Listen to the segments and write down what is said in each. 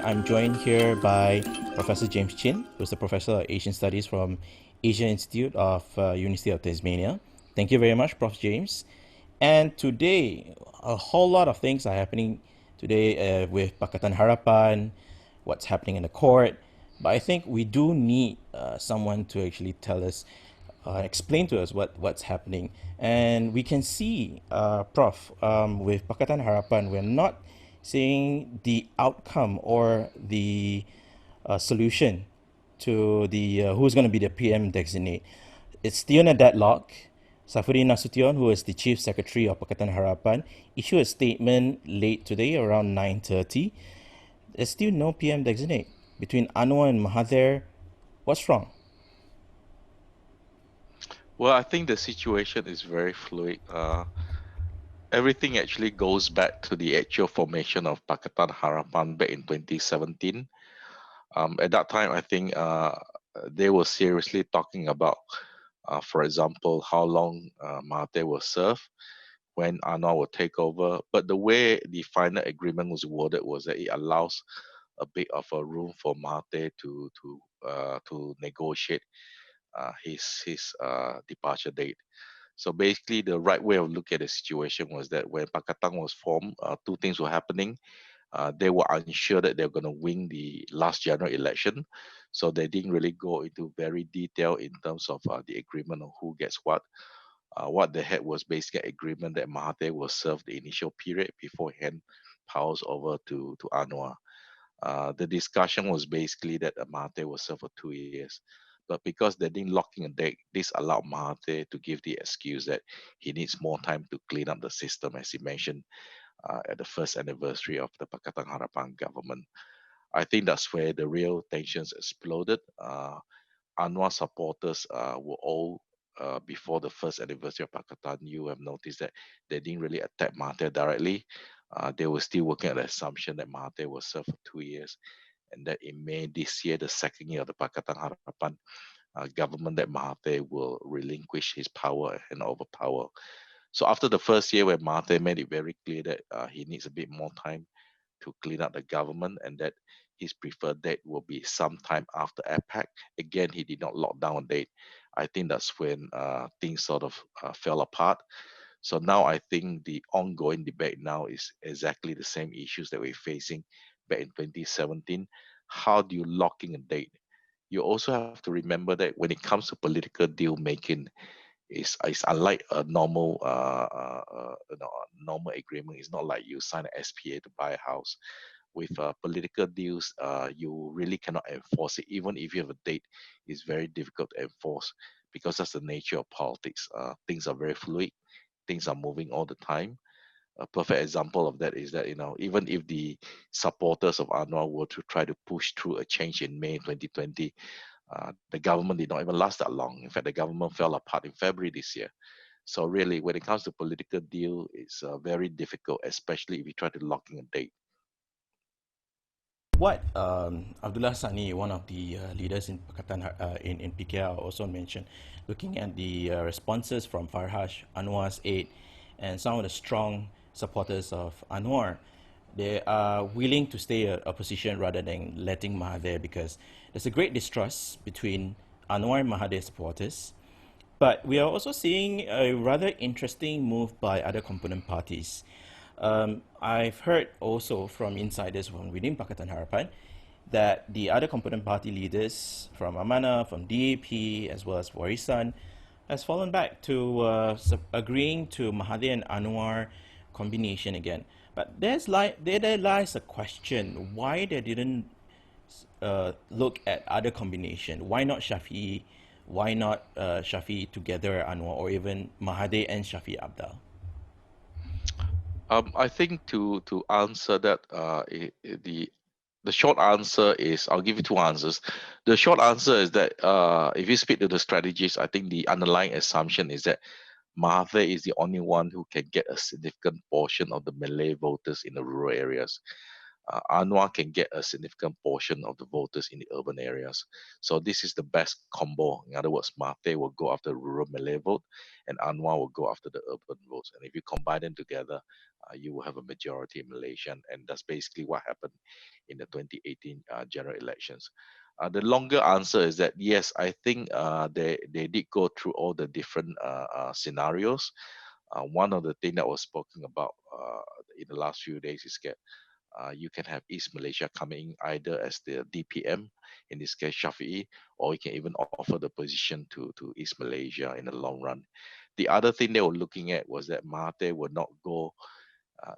I'm joined here by Professor James Chin, who's the Professor of Asian Studies from Asian Institute of University of Tasmania. Thank you very much, Prof. James. And today, a whole lot of things are happening today with Pakatan Harapan, what's happening in the court. But I think we do need someone to actually tell us, explain to us what's happening. And we can see, Prof, with Pakatan Harapan, we're not seeing the outcome or the solution to the who's going to be the PM designate. It's still in a deadlock. Saifuddin Nasution, who is the Chief Secretary of Pakatan Harapan, issued a statement late today around 9:30. There's still no PM designate. Between Anwar and Mahathir, what's wrong? Well, I think the situation is very fluid. Everything actually goes back to the actual formation of Pakatan Harapan back in 2017. At that time, I think they were seriously talking about, for example, how long Mahathir will serve, when Anwar will take over. But the way the final agreement was worded was that it allows a bit of a room for Mahathir to negotiate his departure date. So basically, the right way of looking at the situation was that when Pakatan was formed, two things were happening. They were unsure that they were going to win the last general election, so they didn't really go into very detail in terms of the agreement on who gets what. What they had was basically agreement that Mahathir will serve the initial period before he hand powers over to Anwar. The discussion was basically that Mahathir will serve for 2 years. But because they didn't lock in a date, this allowed Mahathir to give the excuse that he needs more time to clean up the system, as he mentioned at the first anniversary of the Pakatan Harapan government. I think that's where the real tensions exploded. Anwar supporters were all before the first anniversary of Pakatan. You have noticed that they didn't really attack Mahathir directly. They were still working at the assumption that Mahathir will serve for 2 years, and that in May this year, the second year of the Pakatan Harapan government, that Mahathir will relinquish his power and overpower. So after the first year, where Mahathir made it very clear that he needs a bit more time to clean up the government, and that his preferred date will be sometime after APEC. Again, he did not lock down a date. I think that's when things sort of fell apart. So now I think the ongoing debate now is exactly the same issues that we're facing back in 2017. How do you lock in a date? You also have to remember that when it comes to political deal making, is unlike a normal agreement. It's not like you sign an SPA to buy a house. With political deals, you really cannot enforce it. Even if you have a date, it's very difficult to enforce, because that's the nature of politics. Things are very fluid. Things are moving all the time. A perfect example of that is that, even if the supporters of Anwar were to try to push through a change in May 2020, the government did not even last that long. In fact, the government fell apart in February this year. So really, when it comes to political deal, it's very difficult, especially if you try to lock in a date. What Abdullah Sani, one of the leaders in in PKR, also mentioned, looking at the responses from Farhash, Anwar's aide, and some of the strong supporters of Anwar, they are willing to stay a opposition rather than letting Mahathir, because there's a great distrust between Anwar and Mahathir supporters. But we are also seeing a rather interesting move by other component parties. I've heard also from insiders from within Pakatan Harapan that the other component party leaders from Amanah, from DAP, as well as Warisan, has fallen back to agreeing to Mahathir and Anwar combination again. But there lies a question why they didn't look at other combination. Why not Shafi? Why not Shafi together Anwar, or even Mahathir and Shafi Abdal? I think to answer that, the short answer is, I'll give you two answers. The short answer is that if you speak to the strategists, I think the underlying assumption is that Mahathir is the only one who can get a significant portion of the Malay voters in the rural areas. Anwar can get a significant portion of the voters in the urban areas. So this is the best combo. In other words, Mahathir will go after the rural Malay vote, and Anwar will go after the urban votes. And if you combine them together, you will have a majority in Malaysia, and that's basically what happened in the 2018 general elections. The longer answer is that yes, I think they did go through all the different scenarios. One of the things that was spoken about in the last few days is that you can have East Malaysia coming in either as the DPM, in this case Shafi'i, or you can even offer the position to East Malaysia in the long run. The other thing they were looking at was that Mahathir would not go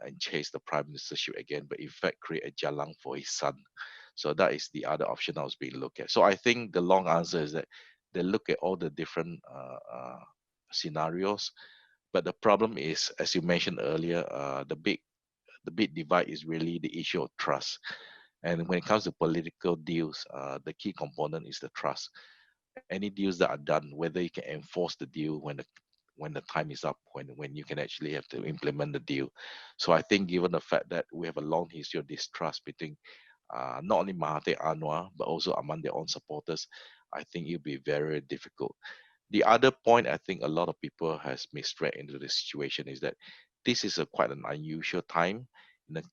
and chase the prime ministership again, but in fact create a jalang for his son. So that is the other option that was being looked at. So I think the long answer is that they look at all the different scenarios, but the problem is, as you mentioned earlier, the big divide is really the issue of trust. And when it comes to political deals, the key component is the trust. Any deals that are done, whether you can enforce the deal when the time is up, when you can actually have to implement the deal. So I think given the fact that we have a long history of distrust between not only Mahathir Anwar, but also among their own supporters, I think it'll be very difficult. The other point I think a lot of people has misread into the situation is that this is a quite an unusual time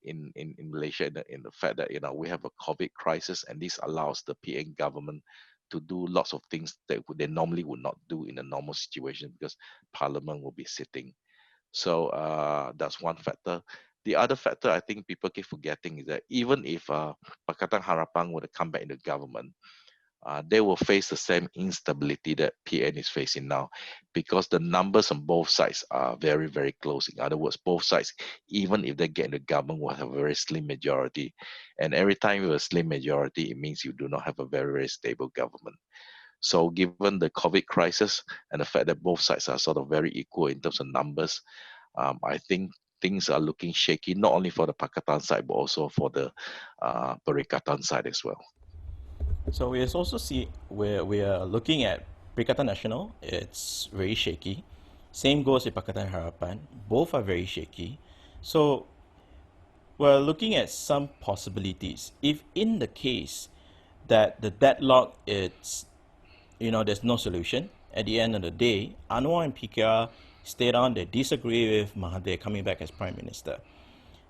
in Malaysia in the fact that we have a COVID crisis, and this allows the PN government to do lots of things that they normally would not do in a normal situation because Parliament will be sitting. So that's one factor. The other factor I think people keep forgetting is that even if Pakatan Harapan were to come back into government, they will face the same instability that PN is facing now because the numbers on both sides are very, very close. In other words, both sides, even if they get in the government, will have a very slim majority. And every time you have a slim majority, it means you do not have a very, very stable government. So given the COVID crisis and the fact that both sides are sort of very equal in terms of numbers, I think things are looking shaky, not only for the Pakatan side, but also for the Perikatan side as well. So we also see where we are looking at Perikatan Nasional. It's very shaky. Same goes with Pakatan Harapan. Both are very shaky. So we're looking at some possibilities. If in the case that the deadlock it's there's no solution at the end of the day, Anwar and PKR stayed on. They disagree with Mahathir coming back as prime minister.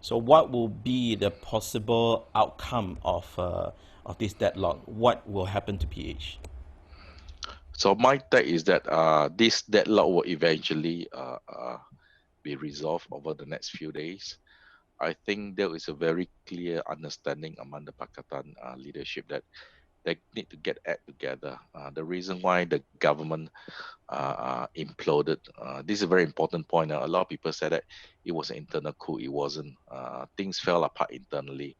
So what will be the possible outcome of this deadlock? What will happen to PH? So my take is that this deadlock will eventually be resolved over the next few days. I think there is a very clear understanding among the Pakatan leadership that they need to get act together. The reason why the government imploded, this is a very important point. A lot of people said that it was an internal coup. It wasn't. Things fell apart internally.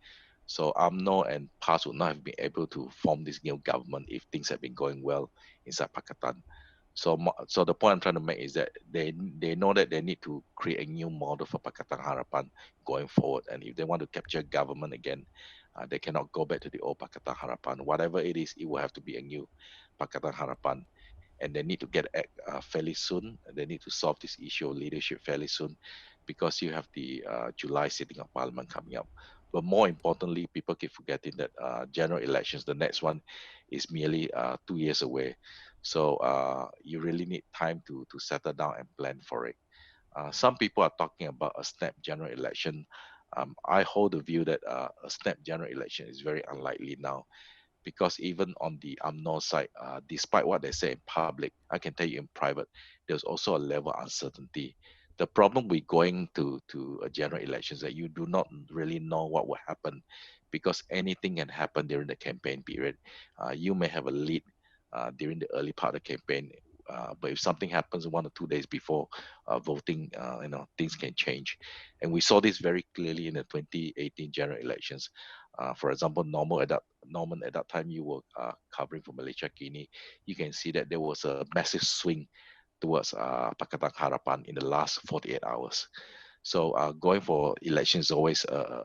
So UMNO and PAS would not have been able to form this new government if things had been going well inside Pakatan. So the point I'm trying to make is that they know that they need to create a new model for Pakatan Harapan going forward. And if they want to capture government again, they cannot go back to the old Pakatan Harapan. Whatever it is, it will have to be a new Pakatan Harapan. And they need to get act fairly soon. They need to solve this issue of leadership fairly soon because you have the July sitting of Parliament coming up. But more importantly, people keep forgetting that general elections, the next one, is merely 2 years away. So you really need time to settle down and plan for it. Some people are talking about a snap general election. I hold the view that a snap general election is very unlikely now because even on the UMNO side, despite what they say in public, I can tell you in private, there's also a level of uncertainty. The problem with going to a general election is that you do not really know what will happen because anything can happen during the campaign period. You may have a lead during the early part of the campaign, but if something happens 1 or 2 days before voting, things can change. And we saw this very clearly in the 2018 general elections. For example, Norman, at that time you were covering for Malaysia Kini, you can see that there was a massive swing towards Pakatan Harapan in the last 48 hours. So going for elections is always a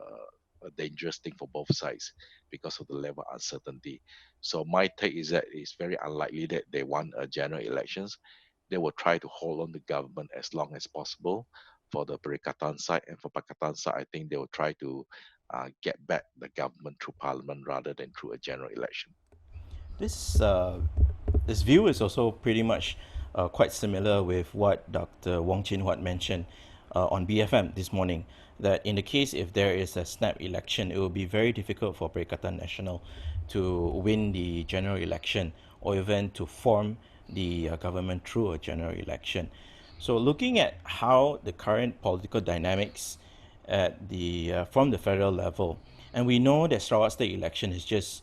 dangerous thing for both sides because of the level of uncertainty. So my take is that it's very unlikely that they want a general elections. They will try to hold on the government as long as possible for the Perikatan side, and for Pakatan side, I think they will try to get back the government through parliament rather than through a general election. This this view is also pretty much quite similar with what Dr. Wong Chin Huat mentioned on BFM this morning. that in the case if there is a snap election, it will be very difficult for Perikatan Nasional to win the general election or even to form the government through a general election. So looking at how the current political dynamics at the from the federal level, and we know that Sarawak state election is just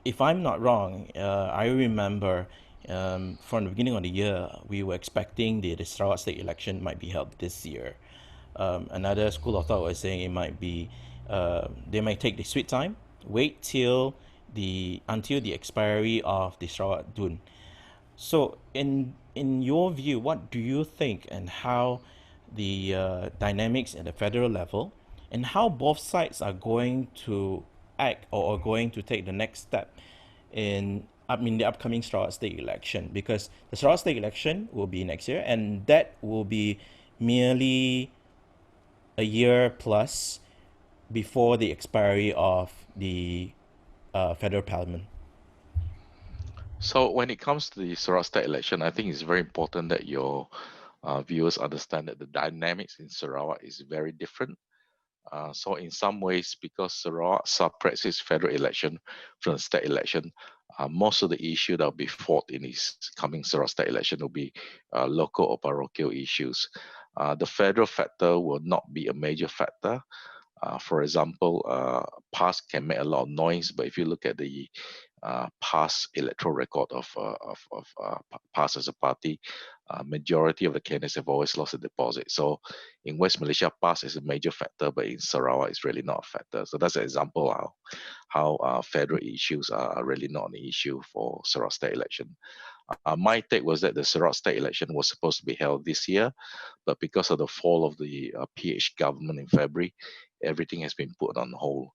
if I'm not wrong, I remember from the beginning of the year, we were expecting the Sarawak state election might be held this year. Another school of thought was saying it might be, they might take the sweet time, wait till until the expiry of the Sarawak Dun. So, in your view, what do you think, and how the dynamics at the federal level, and how both sides are going to act or are going to take the next step in the upcoming Sarawak state election? Because the Sarawak state election will be next year, and that will be merely a year plus before the expiry of the federal parliament. So when it comes to the Sarawak state election, I think it's very important that your viewers understand that the dynamics in Sarawak is very different. So in some ways, because Sarawak separates its federal election from the state election, most of the issue that will be fought in this coming Sarawak state election will be local or parochial issues. The federal factor will not be a major factor. For example, past can make a lot of noise, but if you look at the past electoral record of past as a party, majority of the candidates have always lost a deposit. So in West Malaysia, past is a major factor, but in Sarawak, it's really not a factor. So that's an example of how federal issues are really not an issue for Sarawak state election. My take was that the Sarawak state election was supposed to be held this year, but because of the fall of the PH government in February, everything has been put on hold.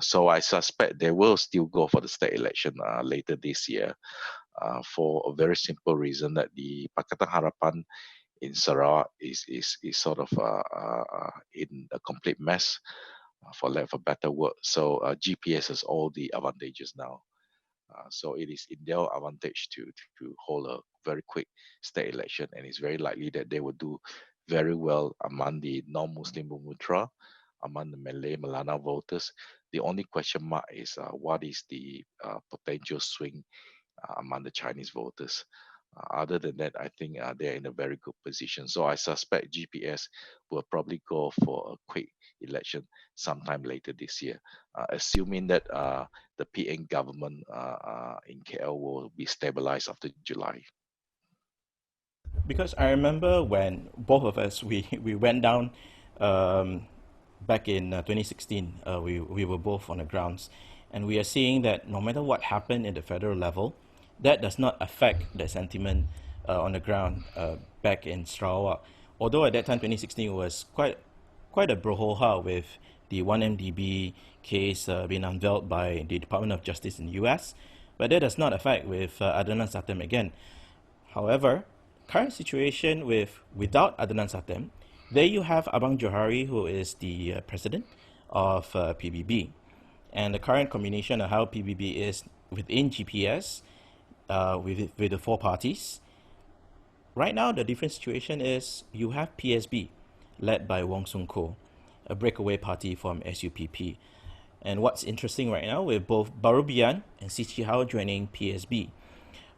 So I suspect they will still go for the state election later this year for a very simple reason that the Pakatan Harapan in Sarawak is sort of in a complete mess, for lack of a better word. So GPS has all the advantages now. So it is in their advantage to hold a very quick state election, and it's very likely that they will do very well among the non-Muslim Bumiputera, among the Malay Malana voters. The only question mark is what is the potential swing among the Chinese voters. Other than that, I think they're in a very good position. So I suspect GPS will probably go for a quick election sometime later this year, assuming that the PN government in KL will be stabilized after July. Because I remember when both of us we went down um, back in 2016. We were both on the grounds, and we are seeing that no matter what happened in the federal level, that does not affect the sentiment on the ground back in Sarawak. Although at that time 2016 was quite a brouhaha with the 1MDB case being unveiled by the Department of Justice in the US, but that does not affect with Adnan Satem again. However, current situation without Adnan Satem, there you have Abang Johari, who is the president of PBB, and the current combination of how PBB is within GPS with the four parties. Right now, the different situation is you have PSB, led by Wong Sung Ko, a breakaway party from SUPP. And what's interesting right now with both Barubian and Sichi Hao joining PSB.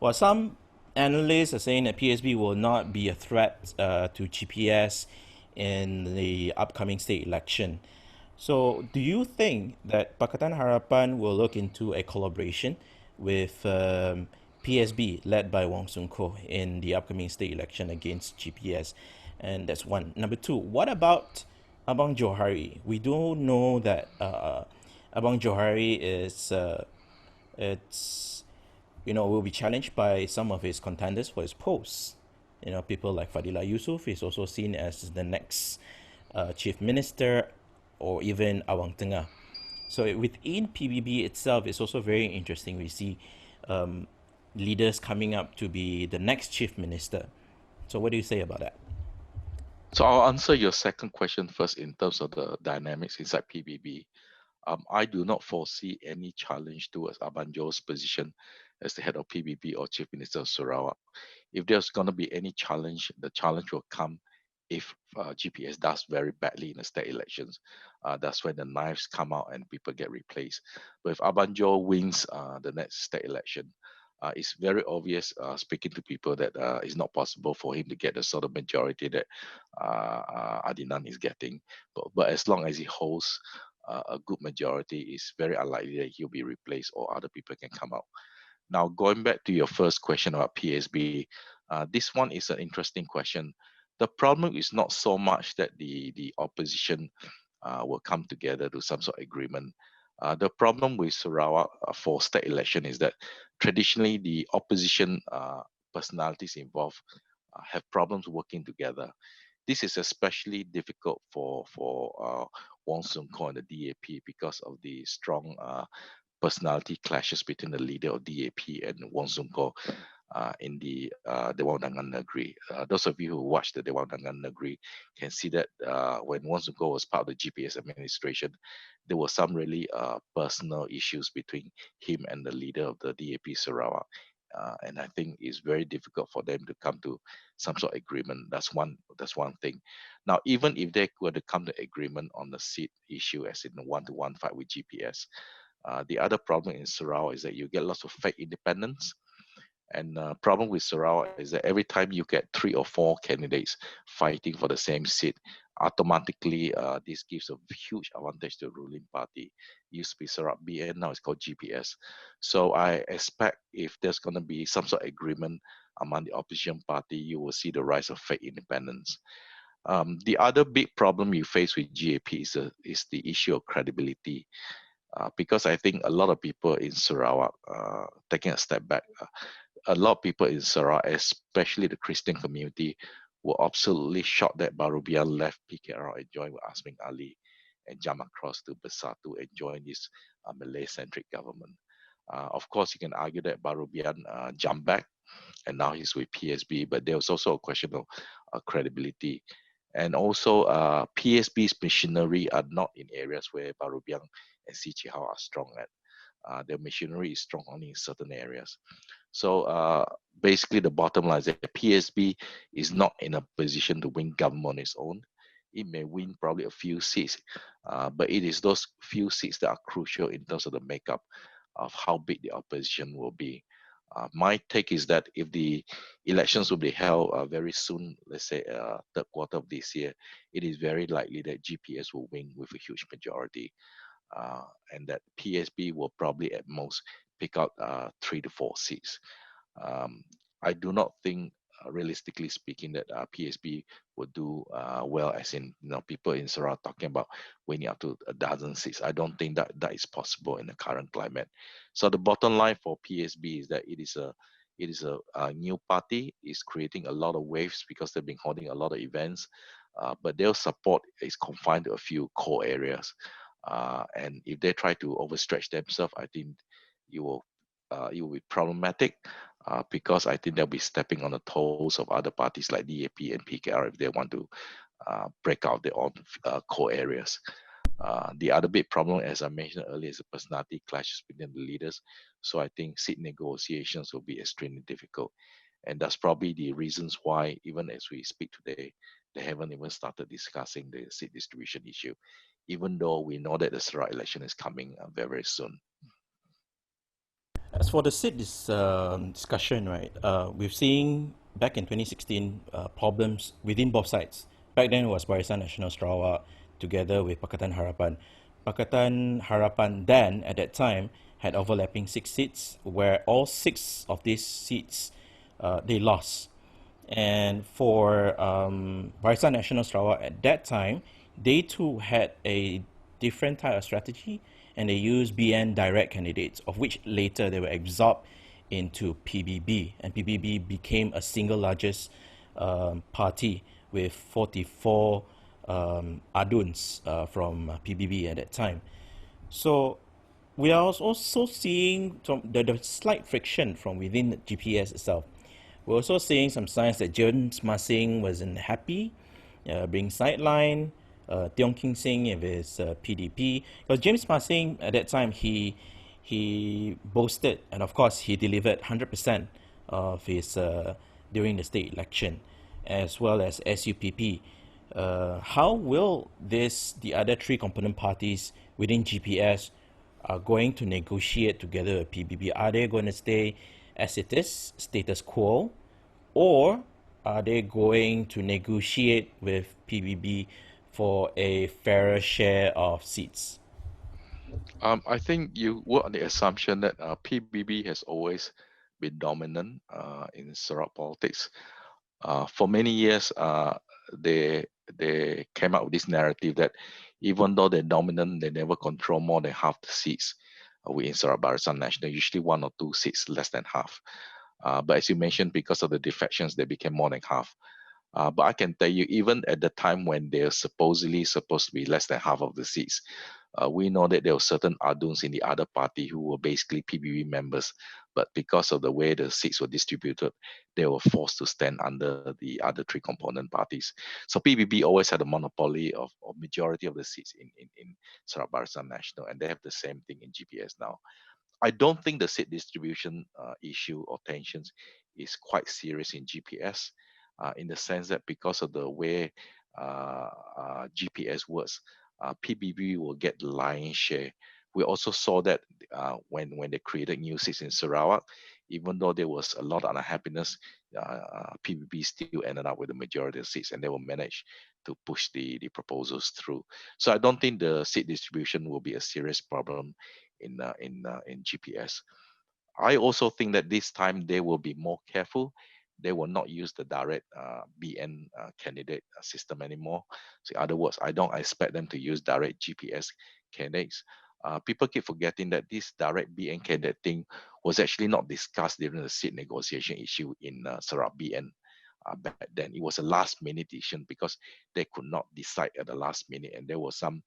While some analysts are saying that PSB will not be a threat to GPS in the upcoming state election. So, do you think that Pakatan Harapan will look into a collaboration with PSB led by Wong Sung Ko in the upcoming state election against GPS? And that's one. Number two, what about Abang Johari? We do know that Abang Johari is it's will be challenged by some of his contenders for his posts. People like Fadila Yusuf is also seen as the next chief minister, or even Awang Tengah. So within PBB itself, it's also very interesting. We see leaders coming up to be the next chief minister. So what do you say about that? So I'll answer your second question first in terms of the dynamics inside PBB. I do not foresee any challenge towards Abanjo's position as the head of PBB or Chief Minister of Sarawak. If there's going to be any challenge, the challenge will come if GPS does very badly in the state elections, that's when the knives come out and people get replaced. But if Abanjo wins the next state election, it's very obvious, speaking to people, that it's not possible for him to get the sort of majority that Adinan is getting. But as long as he holds a good majority, it's very unlikely that he'll be replaced or other people can come out. Now, going back to your first question about PSB, this one is an interesting question. The problem is not so much that the opposition will come together to some sort of agreement. The problem with Sarawak for state election is that traditionally the opposition personalities involved have problems working together. This is especially difficult for Wong Sun Ko and the DAP because of the strong personality clashes between the leader of DAP and Wong Sun Ko in the Dewan Undangan Negeri. Those of you who watched the Dewan Undangan Negeri can see that when Wong Sun Ko was part of the GPS administration, there were some really personal issues between him and the leader of the DAP Sarawak. And I think it's very difficult for them to come to some sort of agreement. That's one thing. Now, even if they were to come to agreement on the seat issue, as in a one-to-one fight with GPS, the other problem in Sarawak is that you get lots of fake independents. And problem with Sarawak is that every time you get 3 or 4 candidates fighting for the same seat, automatically this gives a huge advantage to the ruling party. It used to be Sarawak BN, now it's called GPS. So I expect if there's going to be some sort of agreement among the opposition party, you will see the rise of fake independents. The other big problem you face with GAP is the issue of credibility. Because I think a lot of people in Sarawak, taking a step back, a lot of people in Sarawak, especially the Christian community, were absolutely shocked that Barubian left PKR and joined with Asmin Ali and jumped across to Bersatu and joined this Malay-centric government. Of course, you can argue that Barubian jumped back and now he's with PSB, but there was also a question of credibility. And also, PSB's machinery are not in areas where Barubiang and Sichihao are strong at. Their machinery is strong only in certain areas. So basically, the bottom line is that PSB is not in a position to win government on its own. It may win probably a few seats, but it is those few seats that are crucial in terms of the makeup of how big the opposition will be. My take is that if the elections will be held very soon, let's say third quarter of this year, it is very likely that GPS will win with a huge majority, and that PSB will probably at most pick out 3 to 4 seats. I do not think, realistically speaking, that PSB would do well, as in people in Sarawak talking about winning up to a dozen seats. I don't think that is possible in the current climate. So the bottom line for PSB is that it is a new party. It's creating a lot of waves because they've been holding a lot of events, but their support is confined to a few core areas. And if they try to overstretch themselves, I think it will be problematic, because I think they'll be stepping on the toes of other parties like DAP and PKR if they want to break out their own core areas. The other big problem, as I mentioned earlier, is the personality clashes between the leaders. So I think seat negotiations will be extremely difficult. And that's probably the reasons why, even as we speak today, they haven't even started discussing the seat distribution issue, even though we know that the Sarawak election is coming very, very soon. As for the seat discussion, right, we've seen back in 2016 problems within both sides. Back then it was Barisan Nasional Sarawak together with Pakatan Harapan. Pakatan Harapan then, at that time, had overlapping 6 seats, where all 6 of these seats they lost. And for Barisan Nasional Sarawak at that time, they too had a different type of strategy, and they used BN direct candidates, of which later they were absorbed into PBB, and PBB became a single largest party with 44 aduns from PBB at that time. So we are also seeing the slight friction from within the GPS itself. We're also seeing some signs that James Masing wasn't happy, being sidelined. Tiong King Sing of his PDP. Because James Masing at that time he boasted, and of course he delivered 100% of his during the state election, as well as SUPP. how will the other three component parties within GPS are going to negotiate together with PBB? Are they going to stay as it is, status quo, or are they going to negotiate with PBB for a fairer share of seats? I think you work on the assumption that PBB has always been dominant in Sarawak politics. For many years, they came up with this narrative that even though they're dominant, they never control more than half the seats within Sarawak Barisan Nasional, usually one or two seats less than half. But as you mentioned, because of the defections, they became more than half. But I can tell you, even at the time when they're supposedly supposed to be less than half of the seats, we know that there were certain aduns in the other party who were basically PBB members, but because of the way the seats were distributed, they were forced to stand under the other three component parties. So PBB always had a monopoly of majority of the seats in Sarawak Barisan Nasional, and they have the same thing in GPS now. I don't think the seat distribution issue or tensions is quite serious in GPS, in the sense that because of the way GPS works, PBB will get the lion's share. We also saw that when they created new seats in Sarawak, even though there was a lot of unhappiness, PBB still ended up with the majority of seats, and they will manage to push the proposals through. So I don't think the seat distribution will be a serious problem in GPS. I also think that this time they will be more careful. They will not use the direct BN candidate system anymore. So in other words, I don't expect them to use direct GPS candidates. People keep forgetting that this direct BN candidate thing was actually not discussed during the seat negotiation issue in Sarawak BN. Back then, it was a last minute decision because they could not decide at the last minute, and there was some,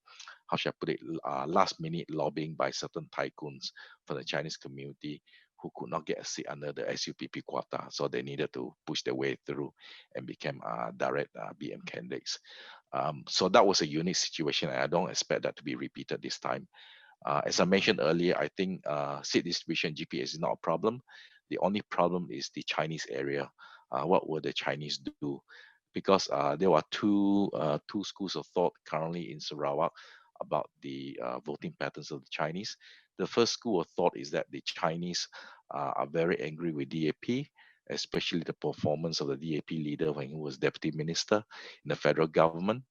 how should I put it, last minute lobbying by certain tycoons from the Chinese community who could not get a seat under the SUPP quota. So they needed to push their way through and became direct BM candidates. So that was a unique situation, and I don't expect that to be repeated this time. As I mentioned earlier, I think seat distribution GPS is not a problem. The only problem is the Chinese area. What will the Chinese do? Because there are two schools of thought currently in Sarawak about the voting patterns of the Chinese. The first school of thought is that the Chinese are very angry with DAP, especially the performance of the DAP leader when he was deputy minister in the federal government,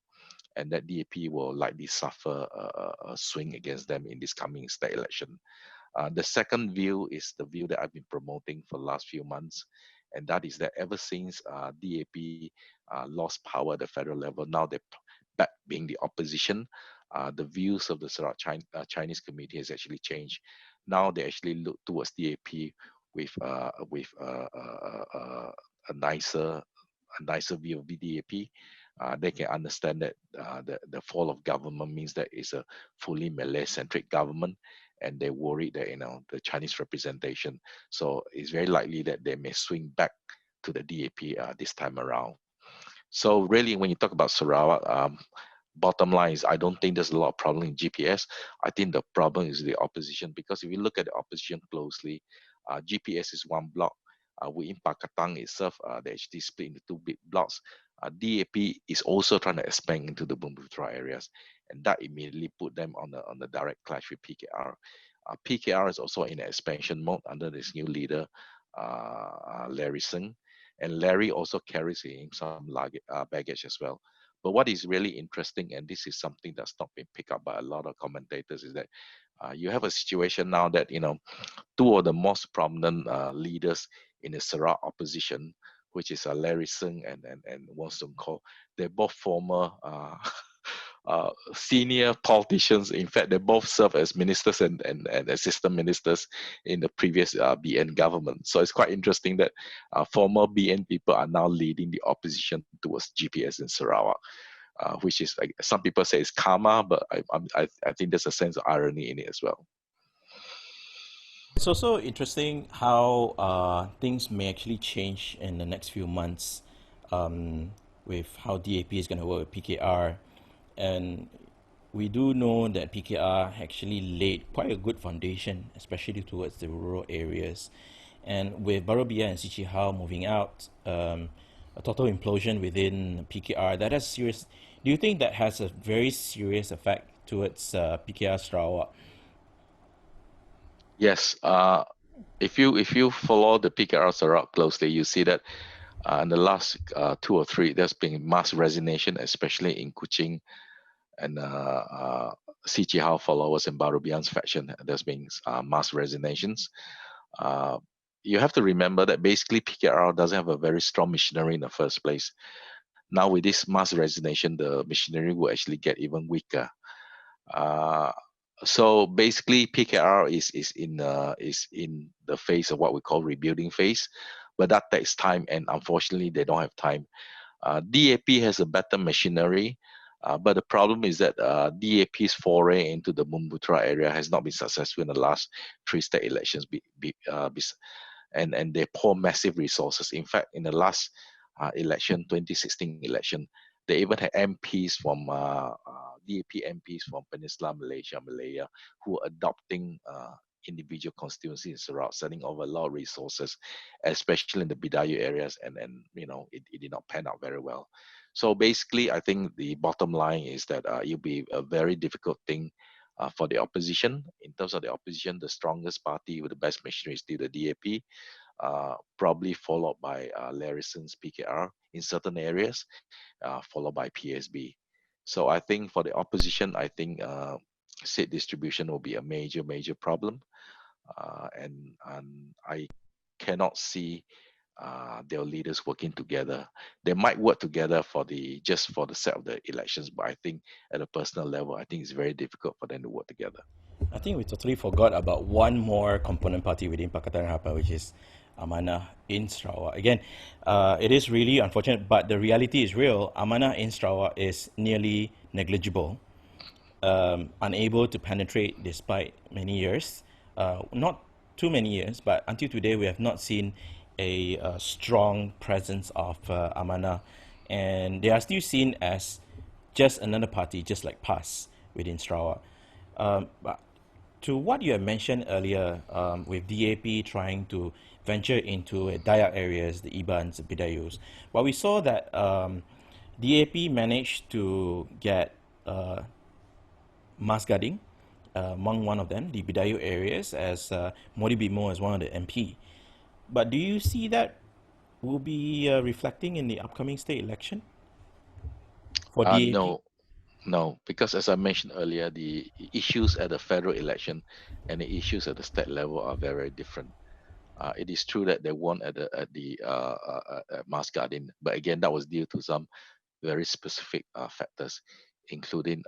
and that DAP will likely suffer a swing against them in this coming state election. The second view is the view that I've been promoting for the last few months, and that is that ever since DAP lost power at the federal level, now they're back being the opposition. The views of the Chinese community has actually changed. Now they actually look towards DAP with a nicer view of the DAP. They can understand that the fall of government means that it's a fully Malay-centric government, and they're worried that the Chinese representation. So it's very likely that they may swing back to the DAP this time around. So really, when you talk about Sarawak, bottom line is I don't think there's a lot of problem in GPS. I think the problem is the opposition, because if you look at the opposition closely, GPS is one block. Within Pakatan itself, they actually split into two big blocks. DAP is also trying to expand into the Bumiputera areas, and that immediately put them on the direct clash with PKR. PKR is also in expansion mode under this new leader, Larry Singh, and Larry also carries in some baggage as well. But what is really interesting, and this is something that's not been picked up by a lot of commentators, is that you have a situation now that two of the most prominent leaders in the Sarawak opposition, which is Larry Singh and Wong Song Ko, they're both former senior politicians. In fact, they both serve as ministers and assistant ministers in the previous BN government. So it's quite interesting that former BN people are now leading the opposition towards GPS in Sarawak, which is, like, some people say it's karma, but I think there's a sense of irony in it as well. It's also interesting how things may actually change in the next few months with how DAP is going to work with PKR. And we do know that PKR actually laid quite a good foundation, especially towards the rural areas. And with Barobia and Sichihao moving out, a total implosion within PKR. That has serious. Do you think that has a very serious effect towards PKR Sarawak? Yes. If you follow the PKR Sarawak closely, you see that in the last 2 or 3, there's been mass resignation, especially in Kuching and Sichihao followers and Barubian's faction. There's been mass resignations. Uh, you have to remember that basically PKR doesn't have a very strong missionary in the first place. Now with this mass resignation, the missionary will actually get even weaker. Uh, so basically, PKR is in the phase of what we call rebuilding phase, but that takes time, and unfortunately, they don't have time. DAP has a better machinery, but the problem is that DAP's foray into the Mumbutra area has not been successful in the last 3 state elections, and they pour massive resources. In fact, in the last election, 2016 election, they even had MPs from DAP MPs from Peninsula Malaysia, Malaya, who were adopting individual constituencies in Sarawak, sending over a lot of resources, especially in the Bidayu areas, and it did not pan out very well. So basically, I think the bottom line is that it'll be a very difficult thing for the opposition. In terms of the opposition, the strongest party with the best machinery is still the DAP, probably followed by Larison's PKR in certain areas, followed by PSB. So I think for the opposition, I think seat distribution will be a major problem, and I cannot see their leaders working together. They might work together for the set of the elections, but I think at a personal level, I think it's very difficult for them to work together. I think we totally forgot about one more component party within Pakatan Harapan, which is Amanah in Sarawak. Again, it is really unfortunate, but the reality is real. Amanah in Sarawak is nearly negligible, unable to penetrate despite many years. Not too many years, but until today, we have not seen a strong presence of Amanah, and they are still seen as just another party, just like PAS within Sarawak. But to what you have mentioned earlier, with DAP trying to venture into Dayak areas, the Ibans, the Bidayus, but we saw that DAP managed to get mass guarding among one of them, the Bidayu areas, as Modi Bimo as one of the MP. But do you see that will be reflecting in the upcoming state election for DAP? No, because as I mentioned earlier, the issues at the federal election and the issues at the state level are very different. It is true that they won at mass guarding, but again, that was due to some very specific factors, including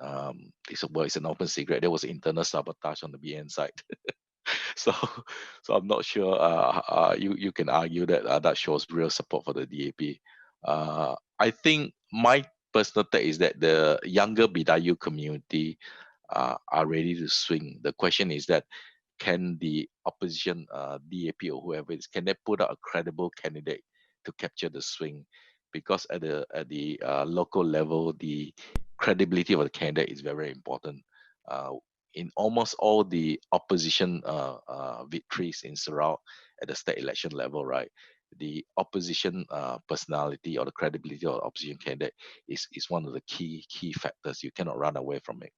it's an open secret. There was internal sabotage on the BN side. so so I'm not sure you can argue that that shows real support for the DAP. I think my personal take is that the younger Bidayu community are ready to swing. The question is that can the opposition DAP or whoever it is, can they put out a credible candidate to capture the swing? Because at the local level, the credibility of the candidate is very important. Uh, in almost all the opposition victories in Sarawak at the state election level, right, the opposition personality or the credibility of the opposition candidate is one of the key factors. You cannot run away from it.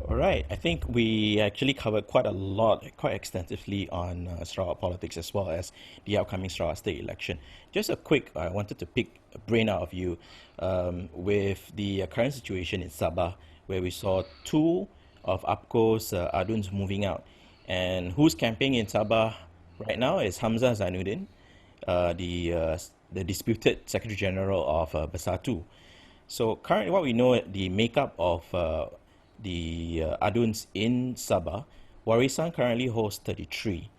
All right. I think we actually covered quite a lot, quite extensively on Sarawak politics as well as the upcoming Sarawak state election. Just a quick, I wanted to pick a brain out of you with the current situation in Sabah, where we saw two of APCO's Aduns moving out. And who's camping in Sabah right now is Hamzah Zainuddin, the disputed Secretary General of Bersatu. So currently, what we know, the makeup of the Aduns in Sabah, Warisan currently hosts 33.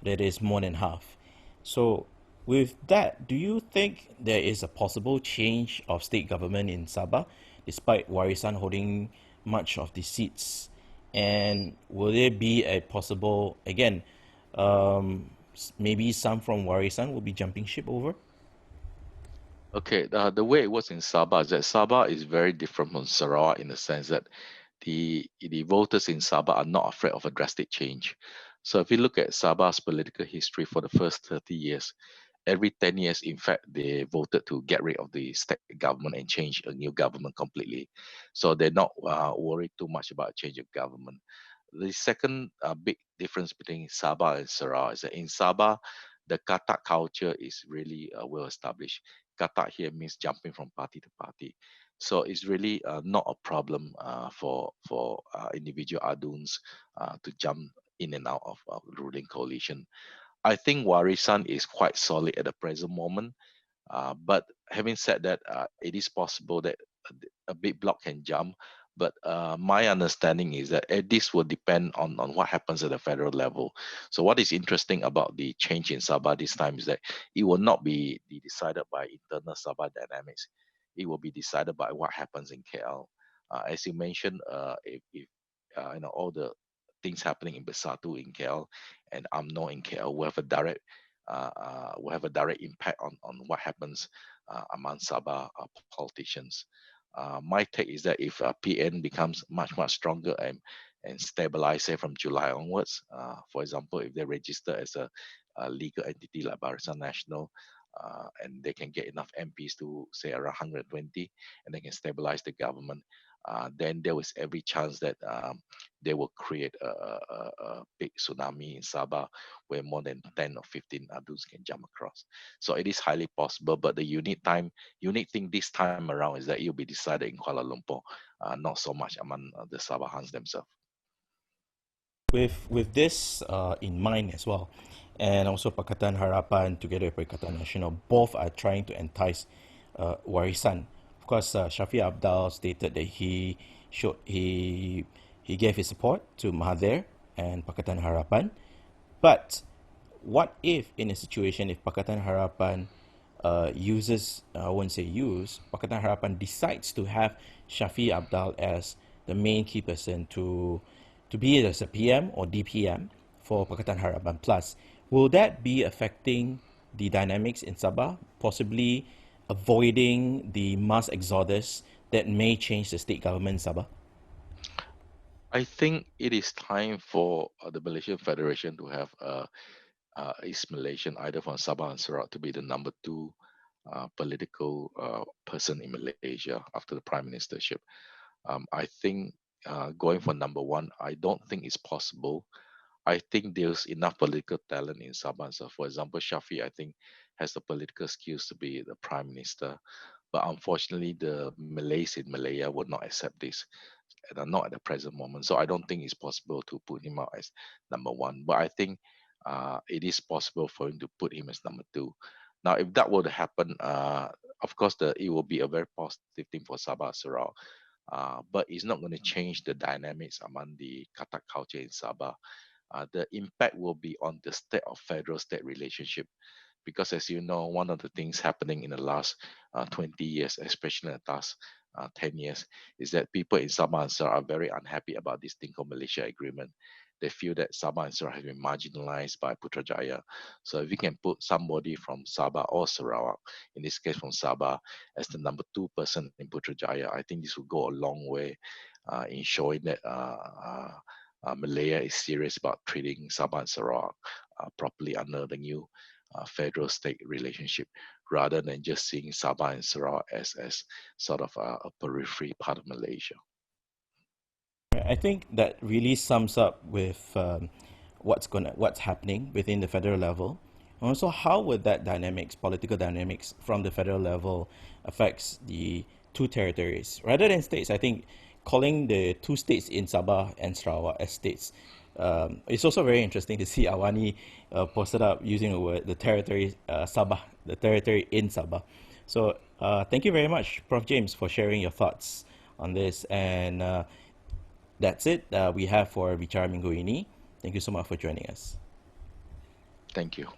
That is more than half. So with that, do you think there is a possible change of state government in Sabah, despite Warisan holding much of the seats? And will there be a possible, again, maybe some from Warisan will be jumping ship over? Okay, the way it works in Sabah is that Sabah is very different from Sarawak in the sense that the voters in Sabah are not afraid of a drastic change. So if you look at Sabah's political history for the first 30 years, every 10 years, in fact, they voted to get rid of the state government and change a new government completely. So they're not worried too much about change of government. The second big difference between Sabah and Sarawak is that in Sabah, the katak culture is really well established. Katak here means jumping from party to party. So it's really not a problem for individual aduns to jump in and out of ruling coalition. I think Warisan is quite solid at the present moment. But having said that, it is possible that a big block can jump. But my understanding is that this will depend on what happens at the federal level. So what is interesting about the change in Sabah this time is that it will not be decided by internal Sabah dynamics. It will be decided by what happens in KL. As you mentioned, if all the things happening in Bersatu in KL and UMNO in KL will have a direct impact on what happens among Sabah politicians. My take is that if PN becomes much stronger and stabilize, say from July onwards, for example, if they register as a legal entity like Barisan Nasional, and they can get enough MPs to say around 120, and they can stabilize the government, then there was every chance that they will create a big tsunami in Sabah where more than 10 or 15 aduns can jump across. So it is highly possible, but the unique thing this time around is that it will be decided in Kuala Lumpur, not so much among the Sabahans themselves. With this in mind as well, and also Pakatan Harapan together with Perikatan Nasional, both are trying to entice Warisan. Of course, Shafi Abdal stated that he gave his support to Mahathir and Pakatan Harapan. But what if in a situation if Pakatan Harapan I won't say Pakatan Harapan decides to have Shafi Abdal as the main key person to be as a PM or DPM for Pakatan Harapan Plus. Will that be affecting the dynamics in Sabah, possibly avoiding the mass exodus that may change the state government in Sabah? I think it is time for the Malaysian Federation to have East Malaysian, either from Sabah and Sarawak, to be the number two political person in Malaysia after the prime ministership. I think going for number one, I don't think it's possible. I think there's enough political talent in Sabah. So, for example, Shafi, I think, has the political skills to be the prime minister. But unfortunately, the Malays in Malaya would not accept this, and not at the present moment. So I don't think it's possible to put him out as number one. But I think it is possible for him to put him as number two. Now, if that were to happen, of course, it will be a very positive thing for Sabah Sarawak. But it's not going to change the dynamics among the Katak culture in Sabah. The impact will be on the state of federal-state relationship, because as you know, one of the things happening in the last 20 years, especially in the last 10 years, is that people in Sabah and Sarawak are very unhappy about this thing called Malaysia Agreement. They feel that Sabah and Sarawak have been marginalized by Putrajaya. So if we can put somebody from Sabah or Sarawak, in this case from Sabah, as the number two person in Putrajaya, I think this will go a long way in showing that Malaya is serious about treating Sabah and Sarawak properly under the new federal-state relationship, rather than just seeing Sabah and Sarawak as sort of a periphery part of Malaysia. I think that really sums up with what's happening within the federal level. Also, how would that political dynamics from the federal level affects the two territories rather than states? I think calling the two states in Sabah and Sarawak as states. It's also very interesting to see Awani posted up using the word the territory Sabah, the territory in Sabah. So thank you very much, Prof. James, for sharing your thoughts on this. And that's it we have for Bicara Minggu Ini. Thank you so much for joining us. Thank you.